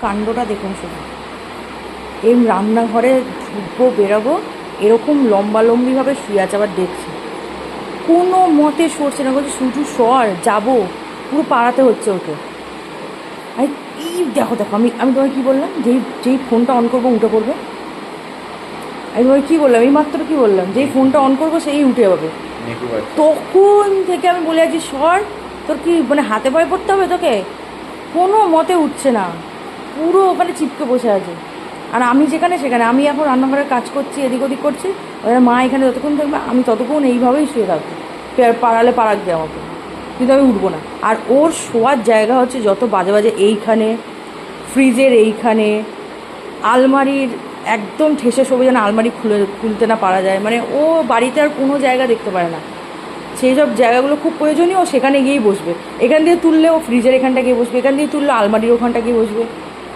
কাণ্ডটা দেখুন শুধু। এই রান্নাঘরে ঢুকবো বেরোবো, এরকম লম্বালম্বিভাবে শুয়ে আছে, আবার দেখছি কোনো মতে সরছে না, বলছে শুধু সর যাবো, পুরো পাড়াতে হচ্ছে ওকে। আরে এই দেখো দেখো, আমি আমি তোমায় কী বললাম, যেই যেই ফোনটা অন করবো উঠে পড়বে। আমি তোমায় কী বললাম, এই মাত্র কী বললাম, যেই ফোনটা অন করবো সেই উঠে যাবে। তখন থেকে আমি বলে আছি সর, তোর কি মানে হাতে পায়ে পড়তে হবে তোকে? কোনো মতে উঠছে না, পুরো ওখানে চিপকে বসে আছে। আর আমি যেখানে সেখানে, আমি এখন রান্নাঘরে কাজ করছি, এদিক ওদিক করছি, এবার মা এখানে যতক্ষণ থাকবে আমি ততক্ষণ এইভাবেই শুয়ে থাকবো, পাড়ালে পাড়াক দিয়ে আমাকে, কিন্তু আমি উঠবো না। আর ওর শোয়ার জায়গা হচ্ছে যত বাজে বাজে, এইখানে, ফ্রিজের এইখানে, আলমারির একদম ঠেসে শোবে, যেন আলমারি খুলতে না পারা যায়, মানে ও বাড়িতে আর কোনো জায়গা দেখতে পারে না। সেই সব জায়গাগুলো খুব প্রয়োজনীয়, ও সেখানে গিয়েই বসবে। এখান দিয়ে তুললে ও ফ্রিজের এখানটা গিয়ে বসবে, এখান দিয়ে তুললে আলমারির ওখানটা গিয়ে বসবে,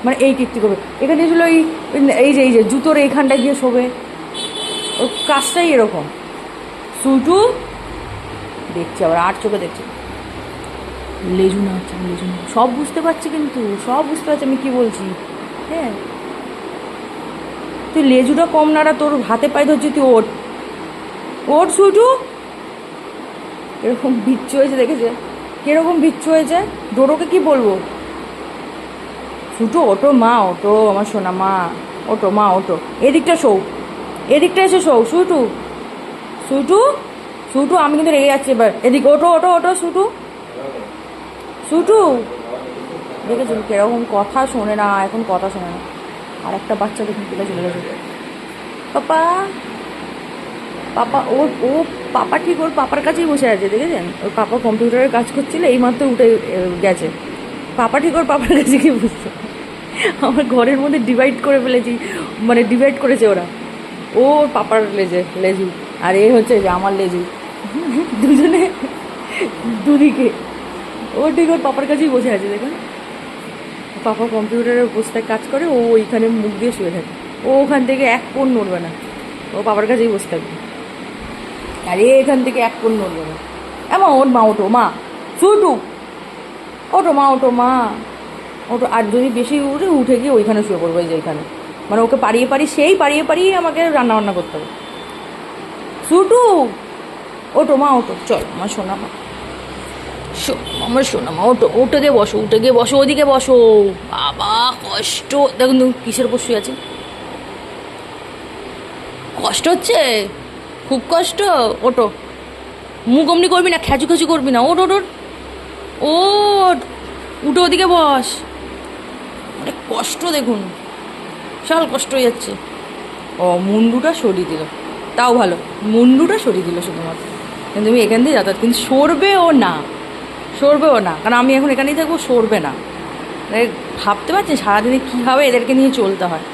মানে এই কীর্তি করবে। এখান দিয়ে ছিল এই যে জুতোর এইখানটা গিয়ে শোবে, ওর কাজটাই এরকম। শুটু দেখছি, আবার আর চোখে দেখছি, লেজু না হচ্ছে, লেজু না, সব বুঝতে পারছি, কিন্তু সব বুঝতে পারছি আমি কী বলছি। হ্যাঁ, তুই লেজুটা কম নাড়া, তোর হাতে পায়ে ধরছি, তুই ওঠ ওঠ শুটু। এরকম বিচ্ছু হয়েছে, দেখেছে কীরকম বিচ্ছু হয়েছে? ডোরোকে কি বলবো, শুটু ওটো মা, ওটো আমার সোনা মা, ওটো মা ওটো, এদিকটা শোও, এদিকটা এসে শোও শুটু, শুটু শুটু, আমি কিন্তু রেগে যাচ্ছি এবার, এদিকে ওটো ওটো ওটো শুটু, শুটু। দেখেছেন কিরকম কথা শোনে না, এখন কথা শোনে না। আর একটা বাচ্চা দেখুন তুলে চলে গেছে, পাপা পাপা, ও পাপা ঠিক ওর পাপার কাছেই বসে আছে, দেখেছেন? ওর পাপা কম্পিউটারের কাজ করছিল, এইমাত্র উঠে গেছে, পাপা ঠিক ওর পাপার কাছে কি বুঝছে। আমার ঘরের মধ্যে ডিভাইড করে ফেলেছি, মানে ডিভাইড করেছে ওরা, ও ওর পাপার লেজু, আর এ হচ্ছে যে আমার লেজু, দুজনে দুদিকে। ও ঠিক ওর পাপার কাছেই বসে আছে, দেখুন পাপা কম্পিউটারের বসে কাজ করে, ও ওইখানে মুখ দিয়ে শুয়ে থাকে, ও ওখান থেকে এক কোণ নড়বে না, ও পাপার কাছেই বসে থাকবে, আর এখান থেকে এক কোণ নড়বে না। এমন ওর মা ওঠো মা, শুটু ওঠো মা, ওঠো মা ওঠো। আর যদি বেশি উঠে গিয়ে ওইখানে শুয়ে পড়বো, এই যে এখানে, মানে ওকে পাড়িয়ে পাড়িয়ে আমাকে রান্না বান্না করতে হবে। শুটু ওঠো মা, ওঠো, চল আমার সোনা মা, আমার সোনা মা, ওঠো, উঠে গিয়ে বসো, উঠে গিয়ে বসো, ওদিকে বসো। বাবা কষ্ট, দেখুন তুমি কিসের উপর শুয়ে আছে, কষ্ট হচ্ছে, খুব কষ্ট। ওটো, মুখ অমনি করবি না, খ্যাচু খ্যাচু করবি না, ওট ওট ওট, ওট উঠে ওদিকে বস। অনেক কষ্ট, দেখুন বিশাল কষ্ট হয়ে যাচ্ছে। ও মুন্ডুটা সরিয়ে দিল, তাও ভালো, মুন্ডুটা সরিয়ে দিল শুধুমাত্র, কিন্তু তুমি এখান দিয়ে যাতায়াত, কিন্তু সরবেও না, সরবেও না, কারণ আমি এখন এখানেই থাকবো, সরবে না। ভাবতে পারছি সারাদিনে কী হবে, এদেরকে নিয়ে চলতে হয়।